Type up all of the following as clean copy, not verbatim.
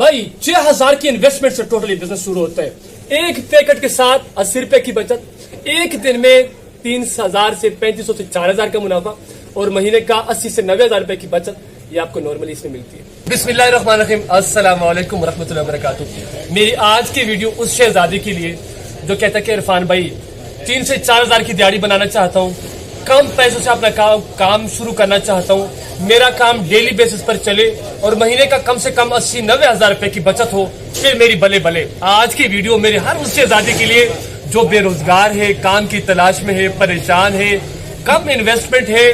भाई 6000 की इन्वेस्टमेंट से टोटली बिजनेस शुरू होता है। एक पैकेट के साथ 80 रुपए की बचत, एक दिन में 3000 से 3500 से 4000 का मुनाफा और महीने का 80 से 90,000 रुपए की बचत, ये आपको नॉर्मली इसमें मिलती है। बिस्मिल्लाहिर्रहमानिर्रहीम, अस्सलाम वालेकुम वरहमतुल्लाहि वबरकातुहू। मेरी आज की वीडियो उस शहजादी के लिए जो कहता है कि इरफान भाई 3 से 4000 की दिहाड़ी बनाना चाहता हूँ, कम पैसों से अपना काम शुरू करना चाहता हूँ, मेरा काम डेली बेसिस पर चले और महीने का कम से कम 80-90 हजार रुपए की बचत हो, फिर मेरी बले बले। आज की वीडियो मेरे हर उस शहजादी के लिए जो बेरोजगार है, काम की तलाश में है, परेशान है, कम इन्वेस्टमेंट है,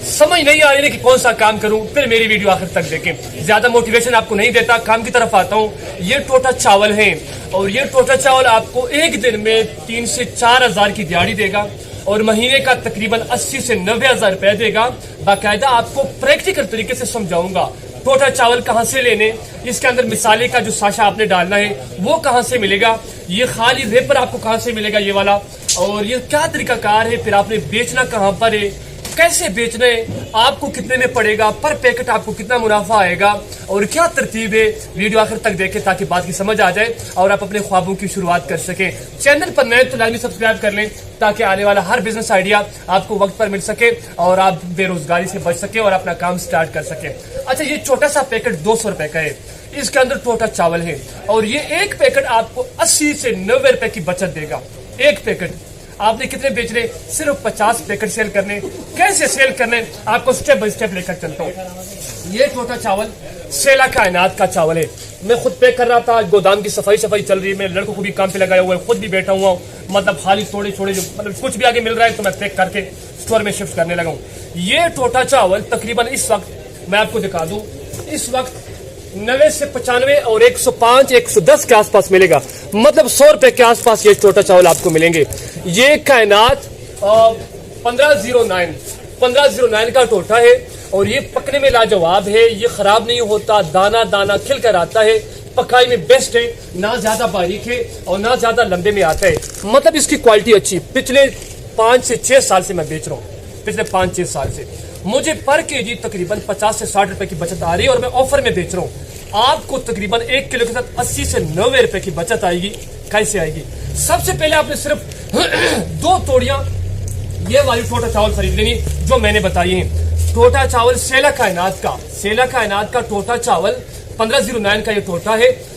समझ नहीं आ रही कि कौन सा काम करूं, फिर मेरी वीडियो आखिर तक देखें। ज्यादा मोटिवेशन आपको नहीं देता, काम की तरफ आता हूं। ये टोटा चावल है और ये टोटा चावल आपको एक दिन में 3 से 4 हजार की दिहाड़ी देगा और महीने का तकरीबन 80 से 90 हजार रुपए देगा। बाकायदा आपको प्रैक्टिकल तरीके से समझाऊंगा टोटा चावल कहां से लेने, इसके अंदर मिसाले का जो साशा आपने डालना है वो कहां से मिलेगा, ये खाली रेपर आपको कहां से मिलेगा ये वाला, और ये क्या तरीकाकार है, फिर आपने बेचना कहां पर है, कैसे बेचना है, आपको कितने में पड़ेगा, पर पैकेट आपको कितना मुनाफा आएगा और क्या तरतीब है। वीडियो आखिर तक देखें ताकि बात की समझ आ जाए और आप अपने ख्वाबों की शुरुआत कर सकें। चैनल पर नए तो लाजमी सब्सक्राइब कर लें ताकि आने वाला हर बिजनेस आइडिया आपको वक्त पर मिल सके और आप बेरोजगारी से बच सके और अपना काम स्टार्ट कर सके। अच्छा, ये छोटा सा पैकेट 200 रुपए का है, इसके अंदर टोटा चावल है और ये एक पैकेट आपको 80 से 90 रुपए की बचत देगा। एक पैकेट आपने कितने बेचने, सिर्फ 50 पैकेट सेल करने। कैसे सेल करने आपको स्टेप बाय स्टेप लेकर चलता हूँ। ये टोटा चावल सेला कायनात का चावल है, मैं खुद पैक कर रहा था, गोदाम की सफाई चल रही है, मैं लड़कों को भी काम पे लगाया हुआ है, खुद भी बैठा हुआ हूँ, मतलब खाली थोड़े जो मतलब कुछ भी आगे मिल रहा है तो मैं पैक करके स्टोर में शिफ्ट करने लगा हूँ। ये टोटा चावल तकरीबन इस वक्त मैं आपको दिखा दूं, इस वक्त 90 से 95 और 105 110 के आसपास मिलेगा, मतलब 100 रुपए के आसपास ये टोटा चावल आपको मिलेंगे। ये कायनात 1509 का टोटा है और ये पकने में लाजवाब है, ये खराब नहीं होता, दाना दाना खिल कर आता है, पकाई में बेस्ट है, ना ज्यादा बारीक है और ना ज्यादा लंबे में आता है, मतलब इसकी क्वालिटी अच्छी। पिछले 5 से 6 साल से मैं बेच रहा हूँ, पिछले 5-6 साल से मुझे पर केजी तकरीबन 50 से 60 रुपए की बचत आ रही है और मैं ऑफर में बेच रहा हूँ। आपको तकरीबन 1 किलो के साथ 80 से 90 रुपए की बचत आएगी। कैसे आएगी? सबसे पहले आपने सिर्फ 2 तोड़ियां ये वाली टोटा चावल खरीद लेनी जो मैंने बताई है। टोटा चावल सेला कायनात का टोटा चावल 1509 का ये टोटा है।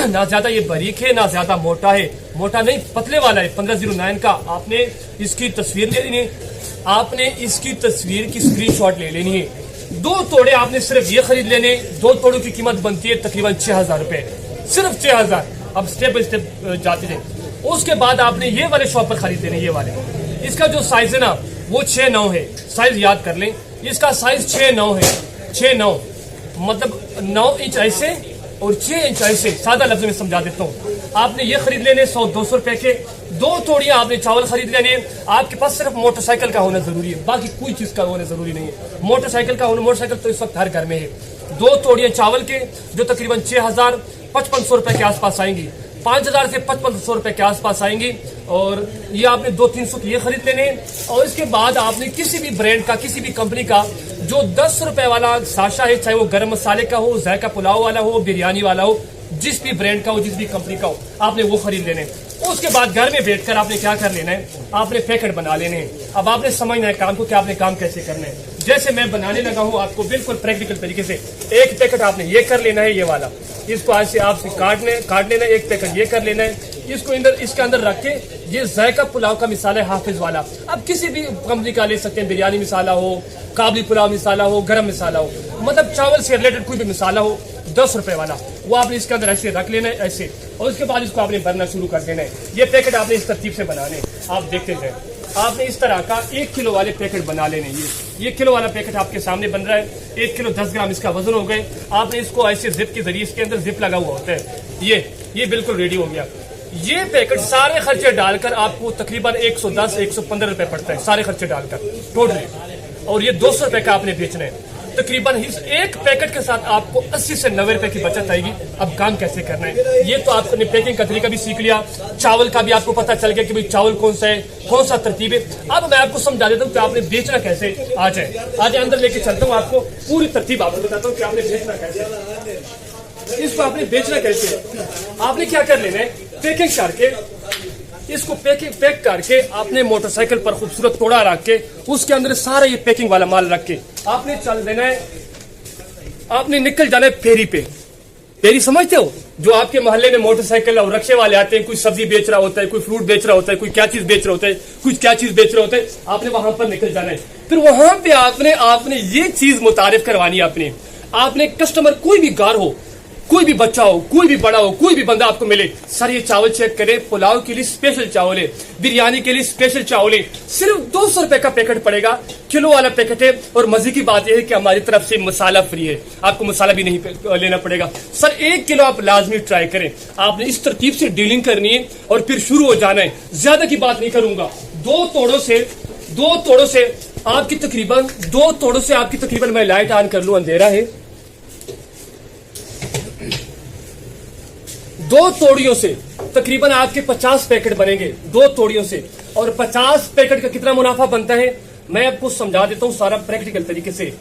ना ज्यादा ये बारीक है ना ज्यादा मोटा है, मोटा नहीं पतले वाला है 1509 का। आपने इसकी तस्वीर ले लेनी है, आपने इसकी तस्वीर की स्क्रीनशॉट ले लेनी है। 2 तोड़े आपने सिर्फ ये खरीद लेने, 2 तोड़ों की कीमत बनती है तकरीबन 6000 रुपए, सिर्फ 6000। अब स्टेप बाय स्टेप जाते जाए, उसके बाद आपने ये वाले शॉप पर खरीद लेने, ये वाले, इसका जो साइज है ना वो 6-9 है, साइज याद कर लें, इसका साइज 6-9 है, 6-9 मतलब 9 इंच ऐसे और 6 इंच ऐसे, सादा लफ्ज में समझा देता हूँ। आपने ये खरीद लेने 100-200 रुपए के, 2 तोड़ियां आपने चावल खरीद लेने। आपके पास सिर्फ मोटरसाइकिल का होना जरूरी है, बाकी कोई चीज का होना जरूरी नहीं है। मोटरसाइकिल का होना, मोटरसाइकिल तो इस वक्त हर घर में है। 2 तोड़ियां चावल के जो तकरीबन 6000-5500 रुपए के आसपास आएंगी, 5000 से 5500 रुपए के आसपास आएंगी। और ये आपने 200-300 की ये खरीद लेने और इसके बाद आपने किसी भी ब्रांड का, किसी भी कंपनी का जो 10 रुपए वाला साशा है, चाहे वो गरम मसाले का हो, जायका पुलाव वाला हो, बिरयानी वाला हो, जिस भी ब्रांड का हो, जिस भी कंपनी का हो, आपने वो खरीद लेने। उसके बाद घर में बैठकर आपने क्या कर लेना है, आपने पैकेट बना लेने हैं। अब आपने समझना है काम को कि आपने काम कैसे करना है। जैसे मैं बनाने लगा हूं आपको बिल्कुल प्रैक्टिकल तरीके से, एक पैकेट आपने ये कर लेना है, ये वाला, इसको आज से आपसे काट लेना है, एक पैकेट ये कर लेना है, इसको इसके अंदर रख के, ये जायका पुलाव का मिसाला है, हाफिज वाला, अब किसी भी कंपनी का ले सकते हैं, बिरयानी मिसाला हो, काबली पुलाव मिसाला हो, गरम मिसाला हो, मतलब चावल से रिलेटेड कोई भी मिसाला हो, 10 रुपए वाला, वो आपने इसके अंदर ऐसे रख लेना है ऐसे, और उसके बाद इसको आपने भरना शुरू कर देना है। ये पैकेट आपने इस तरतीब से बनाने, आप देखते जाए। आपने इस तरह का 1 किलो वाले पैकेट बना लेने। ये किलो वाला पैकेट आपके सामने बन रहा है, 1 किलो 10 ग्राम इसका वजन हो गए। आपने इसको ऐसे जिप के जरिए, इसके अंदर जिप लगा हुआ होता है, ये बिल्कुल रेडी हो गया। ये पैकेट सारे खर्चे डालकर आपको तकरीबन 110-115 रुपए पड़ता है, सारे खर्चे डालकर टोटली, और ये 200 रुपए का आपने बेचना है। तकरीबन एक पैकेट के साथ आपको 80 से 90 रुपए की बचत आएगी। अब काम कैसे करना है, ये तो आपने पैकिंग का तरीका भी सीख लिया, चावल का भी आपको पता चल गया कि भाई चावल कौन सा है, कौन सा तरतीब है। अब मैं आपको समझा देता हूँ कि आपने बेचना कैसे। आ जाए अंदर लेके चलता हूँ, आपको पूरी तरतीब आपको बताता हूँ कि आपने बेचना कैसे। इसको आपने बेचना कैसे है? आपने क्या कर लेना है, पैकिंग करके इसको पैक करके आपने मोटरसाइकिल पर खूबसूरत तोड़ा रख के उसके अंदर सारा ये पैकिंग वाला माल रख के आपने चल देना है, आपने निकल जाना है फेरी पे। फेरी समझते हो, जो आपके मोहल्ले में मोटरसाइकिल और रक्शे वाले आते हैं, कोई सब्जी बेच रहा होता है, कोई फ्रूट बेच रहा होता है, कोई क्या चीज बेच रहा होता है, कुछ क्या चीज बेच रहा होता है, आपने वहां पर निकल जाना है। फिर वहां पे आपने ये चीज मुतारिफ करवानी है। आपने कस्टमर कोई भी गार हो, कोई भी बच्चा हो, कोई भी बड़ा हो, कोई भी बंदा आपको मिले, सर ये चावल चेक करें, पुलाव के लिए स्पेशल चावल है, बिरयानी के लिए स्पेशल चावल है, सिर्फ 200 रुपए का पैकेट पड़ेगा, किलो वाला पैकेट है। और मजे की बात यह है कि हमारी तरफ से मसाला फ्री है, आपको मसाला भी नहीं लेना पड़ेगा। सर 1 किलो आप लाजमी ट्राई करें। आपने इस तरतीब से डीलिंग करनी है और फिर शुरू हो जाना है। ज्यादा की बात नहीं करूंगा, दो तोड़ों से आपकी तकरीबन मैं लाइट ऑन कर लूं, अंधेरा है। 2 तोड़ियों से तकरीबन आपके 50 पैकेट बनेंगे, 2 तोड़ियों से। और 50 पैकेट का कितना मुनाफा बनता है मैं आपको समझा देता हूं सारा प्रैक्टिकल तरीके से।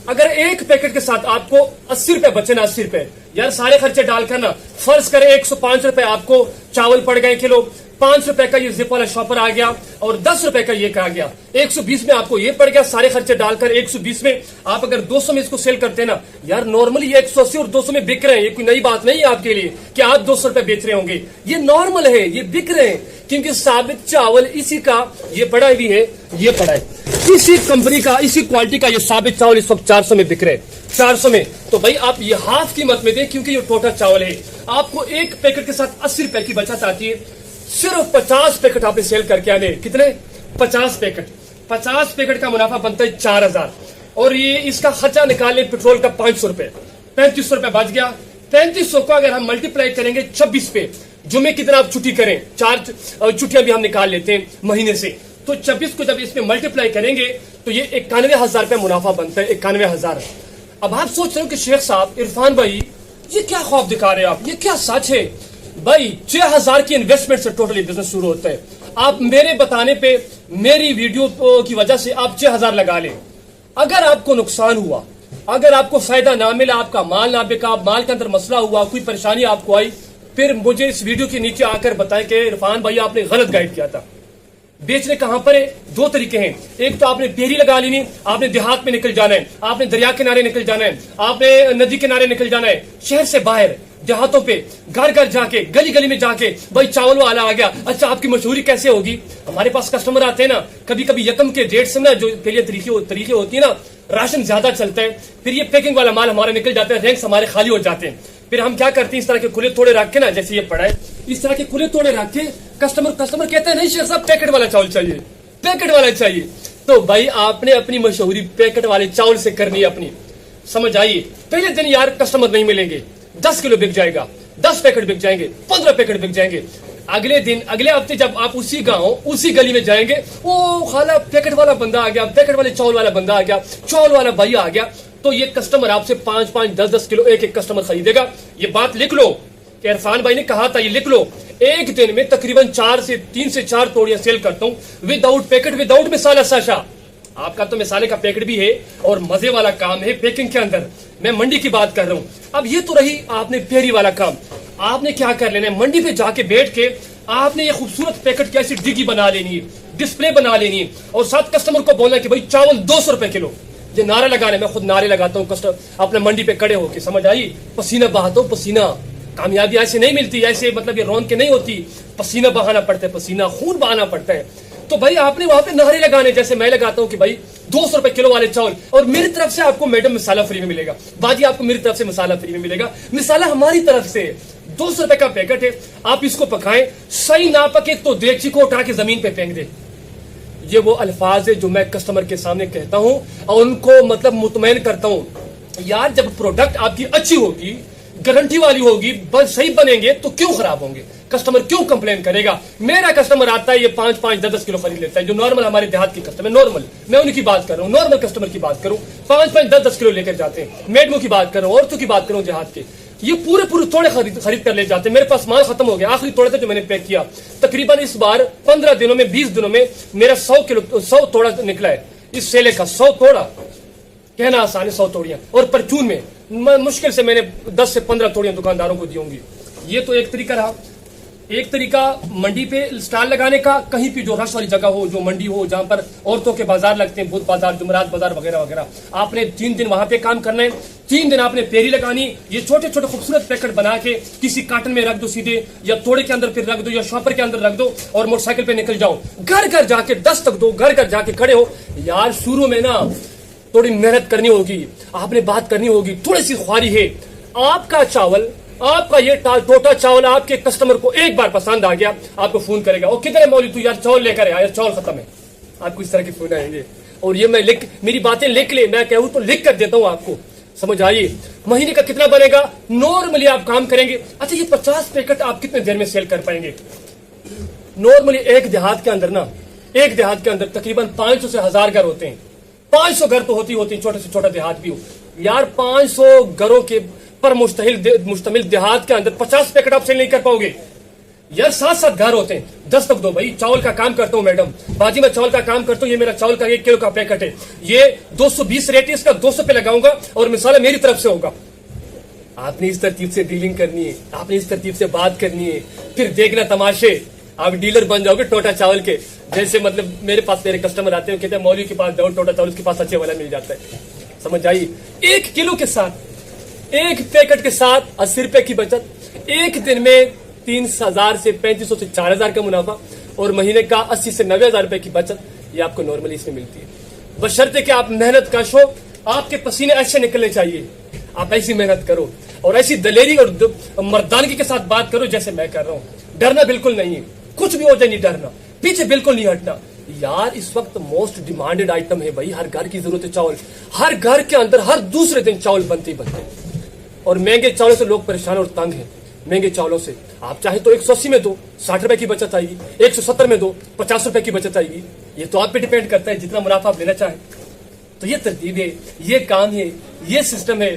अगर एक पैकेट के साथ आपको 80 रुपए बचे ना, 80 रुपए यार सारे खर्चे डालकर ना, फर्ज करें 105 रुपए आपको चावल पड़ गए किलो, 5 रुपए का ये जिप वाला शॉपर आ गया और 10 रुपए का ये आ गया, 120 में आपको ये पड़ गया। सारे खर्चे डालकर 120 में आप अगर 200 में इसको सेल करते हैं ना, यार नॉर्मली ये 180 और 200 में बिक रहे हैं। ये कोई नई बात नहीं है आपके लिए कि आप 200 रुपए बेच रहे होंगे, ये नॉर्मल है, ये बिक रहे हैं। क्योंकि साबित चावल इसी का ये पड़ा भी है, ये पड़ा है इसी कंपनी का, इसी क्वालिटी का ये साबित चावल इस वक्त 400 में बिक रहे हैं, 400 में। तो भाई आप ये हाफ कीमत में दें क्योंकि ये टोटल चावल है। आपको एक पैकेट के साथ 80 रुपए की बचत आती है। सिर्फ 50 पैकेट आपने सेल करके आने, कितने 50 पैकेट का मुनाफा बनता है 4000। और ये इसका खर्चा निकालने पेट्रोल का 500 रुपए, 3500 रुपए बच गया। 3500 को अगर हम मल्टीप्लाई करेंगे 26 पे, जुमे कितना आप छुट्टी करें, 4 छुट्टियां भी हम निकाल लेते हैं महीने से, तो 26 को जब इसमें मल्टीप्लाई करेंगे तो ये 91,000 रुपए मुनाफा बनता है, 91,000। अब आप सोच रहे हो कि शेख साहब, इरफान भाई, ये क्या ख्वाब दिखा रहे हैं आप, ये क्या सच है? भाई 6000 की इन्वेस्टमेंट से टोटली बिजनेस शुरू होता है। आप मेरे बताने पे, मेरी वीडियो की वजह से आप 6000 लगा लें। अगर आपको नुकसान हुआ, अगर आपको फायदा ना मिला, आपका माल ना बिका, माल के अंदर मसला हुआ, कोई परेशानी आपको आई, फिर मुझे इस वीडियो के नीचे आकर बताएं कि इरफान भाई आपने गलत गाइड किया था। बेचने कहां पर है? 2 तरीके हैं। एक तो आपने पेरी लगा लेनी, आपने देहात में निकल जाना है, आपने दरिया किनारे निकल जाना है, आपने नदी किनारे निकल जाना है, शहर से बाहर देहातों पे घर घर जाके, गली गली में जाके, भाई चावल वाला आ गया, अच्छा आपकी मशहूरी कैसे होगी? हमारे पास कस्टमर आते हैं ना, कभी कभी यकम के डेट से ना, जो पहले तरीके होती है ना, राशन ज्यादा चलता है, फिर ये पैकिंग वाला माल हमारा निकल जाता है, रैंक्स हमारे खाली हो जाते हैं। फिर हम क्या करते हैं, इस तरह के खुले तोड़े रख के ना, जैसे ये पड़ा है, इस तरह के खुले तोड़े रख के कस्टमर कहते हैं नहीं शेख साहब पैकेट वाला चावल चाहिए, पैकेट वाला चाहिए। तो भाई आपने अपनी मशहूरी पैकेट वाले चावल से करनी है अपनी, समझ आइए। पहले दिन यार कस्टमर नहीं मिलेंगे, 10 किलो बिक जाएगा, 10 पैकेट बिक जाएंगे, 15 पैकेट बिक जाएंगे। अगले दिन, अगले हफ्ते जब आप उसी गांव, उसी गली में जाएंगे, ओ खाला पैकेट वाला बंदा आ गया, पैकेट वाले चावल वाला बंदा आ गया, चावल वाला भाई आ गया। तो ये कस्टमर आपसे 5-5, 10-10 किलो एक कस्टमर खरीदेगा। ये बात लिख लो कि इरफान भाई ने कहा था, ये लिख लो। एक दिन में तकरीबन 3 से 4 तोड़ियां सेल करता हूं विदाउट पैकेट, विदाउट मिसाला। साशा आपका तो मिसाले का पैकेट भी है और मजे वाला काम है पैकिंग के अंदर। मैं मंडी की बात कर रहा हूं। अब ये तो रही आपने फेरी वाला काम। आपने क्या कर लेना है, मंडी पे जाके बैठ के आपने ये खूबसूरत पैकेट की ऐसी डिग्गी बना लेनी है, डिस्प्ले बना लेनी है, और साथ कस्टमर को बोलना कि भाई चावल 200 रुपए किलो। ये नारा लगाने, मैं खुद नारे लगाता हूँ कस्टमर अपने मंडी पे खड़े होके, समझ आई? पसीना बहाता हूँ, पसीना। कामयाबी ऐसे नहीं मिलती, ऐसे मतलब ये रौन के नहीं होती, पसीना बहाना पड़ता है, पसीना खून बहाना पड़ता है। तो भाई आपने वहां पे नारे लगाने, जैसे मैं लगाता हूँ कि भाई 200 रुपए किलो वाले चावल, और मेरी तरफ से आपको मैडम मसाला फ्री में मिलेगा, बाजी आपको मेरी तरफ से मसाला फ्री में मिलेगा। मिसाला हमारी तरफ से 200 रुपए का पैकेट है, आप इसको पकाएं, सही ना पके तो देगची को उठा के जमीन पे फेंक दे। ये वो अल्फाज है जो मैं कस्टमर के सामने कहता हूं और उनको मतलब मुतमैन करता हूं। यार जब प्रोडक्ट आपकी अच्छी होगी, गारंटी वाली होगी, बस सही बनेंगे, तो क्यों खराब होंगे? कस्टमर क्यों कंप्लेन करेगा? मेरा कस्टमर आता है, ये 5-5, 10-10 किलो खरीद लेता है, जो नॉर्मल हमारे देहात के कस्टमर, नॉर्मल, मैं उनकी बात कर रहा हूँ, नॉर्मल कस्टमर की बात करूं, 5-5, 10-10 किलो लेकर जाते हैं। मेडमों की बात कर रहा हूँ, औरतों की बात करूँ देहात के, ये पूरे तोड़े खरीद कर ले जाते हैं। मेरे पास माल खत्म हो गया, आखिरी तोड़े थे जो मैंने पैक किया, तकरीबन इस बार 15 दिनों में, 20 दिनों में मेरा 100 तोड़ा निकला है। इस सेले का 100 तोड़ा कहना आसान है 100 तोड़ियां, और परचून में मुश्किल से मैंने 10 से 15 तोड़ियां दुकानदारों को दी होंगी। ये तो एक तरीका रहा। एक तरीका मंडी पे स्टॉल लगाने का, कहीं भी जो रश वाली जगह हो, जो मंडी हो, जहां पर औरतों के बाजार लगते हैं, बुध बाजार, जुमरात बाजार वगैरह वगैरह, आपने 3 दिन वहां पे काम करना है। 3 दिन आपने पेरी लगानी। ये छोटे छोटे खूबसूरत पैकेट बना के किसी कार्टन में रख दो सीधे, या तोड़े के अंदर फिर रख दो, या शॉपर के अंदर रख दो, और मोटरसाइकिल पे निकल जाओ। घर घर जाके दस्तक दो, घर घर जाके खड़े हो। यार शुरू में ना थोड़ी मेहनत करनी होगी, आपने बात करनी होगी, थोड़ी सी ख्वारी है। आपका चावल, आपका ये टोटा चावल आपके कस्टमर को एक बार पसंद आ गया, आपको फोन करेगा, ओ किधर है मौलवी तू, यार चावल लेकर आया, यार चावल खत्म है। आपको इस तरह के फोन आएंगे। और ये मैं मेरी बातें लिख ले, मैं कहूं तो लिख कर देता हूं आपको, समझ आइए। महीने का कितना बनेगा नॉर्मली आप काम करेंगे। अच्छा, ये 50 पैकेट आप कितने देर में सेल कर पाएंगे? नॉर्मली एक देहात के अंदर तकरीबन 500 से 1000 घर होते हैं। 500 घर तो होती होती, छोटे से छोटा देहात भी हो। यार 500 घरों के पर मुश्तमिल देहात के अंदर 50 पैकेट आप सेल नहीं कर पाओगे। यार 7-7 घर होते हैं। 10 तक दो भाई। चावल का काम करता हूं मैडम, बाजी मैं चावल का काम करता हूं। ये मेरा चावल का 1 किलो का पैकेट है, ये 220 रेट है, इसका 200 पे लगाऊंगा और मिसाल मेरी तरफ से होगा। आपने इस तरतीब से डीलिंग करनी है, आपने इस तरतीब से बात करनी है, फिर देखना तमाशे, आप डीलर बन जाओगे टोटा चावल के। जैसे मतलब मेरे पास मेरे कस्टमर आते हैं, कहते हैं मौलवी के पास जाओ, टोटा चावल के पास अच्छे वाला मिल जाता है। समझ आइए। 1 किलो के साथ, 1 पैकेट के साथ 80 रुपए की बचत, एक दिन में 3000 से 3500 से 4000 का मुनाफा, और महीने का 80 से 90,000 रुपए की बचत, ये आपको नॉर्मली इसमें मिलती है। बशर्ते कि आप मेहनत कश हो, आपके पसीने ऐसे निकलने चाहिए, आप ऐसी मेहनत करो और ऐसी दलेरी और मर्दानगी के साथ बात करो जैसे मैं कर रहा हूं। डरना बिल्कुल नहीं है, कुछ भी हो जाए नहीं डरना, पीछे बिल्कुल नहीं हटना। यार इस वक्त मोस्ट डिमांडेड आइटम है भाई, हर घर की जरूरत है चावल। हर घर के अंदर हर दूसरे दिन चावल बनते ही बनते हैं, और महंगे चावलों से लोग परेशान और तंग हैं। महंगे चावलों से आप चाहे तो 180 में दो, 60 रुपए की बचत आएगी, 170 में दो, 50 रुपए की बचत आएगी। ये तो आप पे डिपेंड करता है जितना मुनाफा आप लेना चाहें। तो ये तरतीब है, ये काम है, ये सिस्टम है।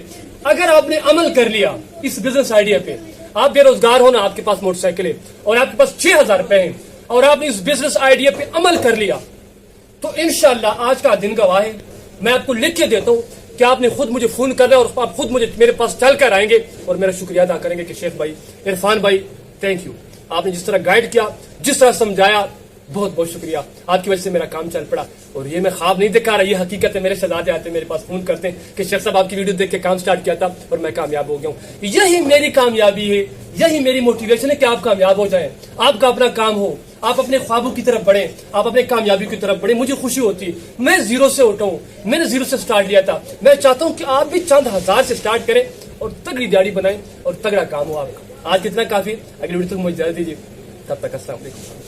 अगर आपने अमल कर लिया इस बिजनेस आइडिया पे, आप बेरोजगार हो ना, आपके पास मोटरसाइकिल है और आपके पास 6000 रुपए है, और आपने इस बिजनेस आइडिया पे अमल कर लिया, तो इंशाल्लाह आज का दिन गवाह है। मैं आपको लिख के देता हूं कि आपने खुद मुझे फोन कर रहे और आप खुद मुझे मेरे पास चल कर आएंगे और मेरा शुक्रिया अदा करेंगे कि शेख भाई, इरफान भाई, थैंक यू। आपने जिस तरह गाइड किया, जिस तरह समझाया, बहुत बहुत शुक्रिया। आपकी वजह से मेरा काम चल पड़ा। और ये मैं ख्वाब नहीं दिखा रहा, ये हकीकत है। मेरे शहजादे आते हैं मेरे पास, फोन करते हैं कि शेख साहब आपकी वीडियो देख के काम स्टार्ट किया था और मैं कामयाब हो गया हूँ। यही मेरी कामयाबी है, यही मेरी मोटिवेशन है कि आप कामयाब हो जाएं। आपका अपना काम हो, आप अपने ख्वाबों की तरफ बढ़े, आप अपने कामयाबी की तरफ बढ़े। मुझे खुशी होती है, मैं जीरो से उठा हूँ, मैंने जीरो से स्टार्ट लिया था। मैं चाहता हूँ कि आप भी चंद हजार से स्टार्ट करें और तगड़ी गाड़ी बनाएं और तगड़ा काम हो आपका। आज कितना काफी, अगली वीडियो तक मुझे इजाजत दीजिए, तब तक अस्सलाम वालेकुम।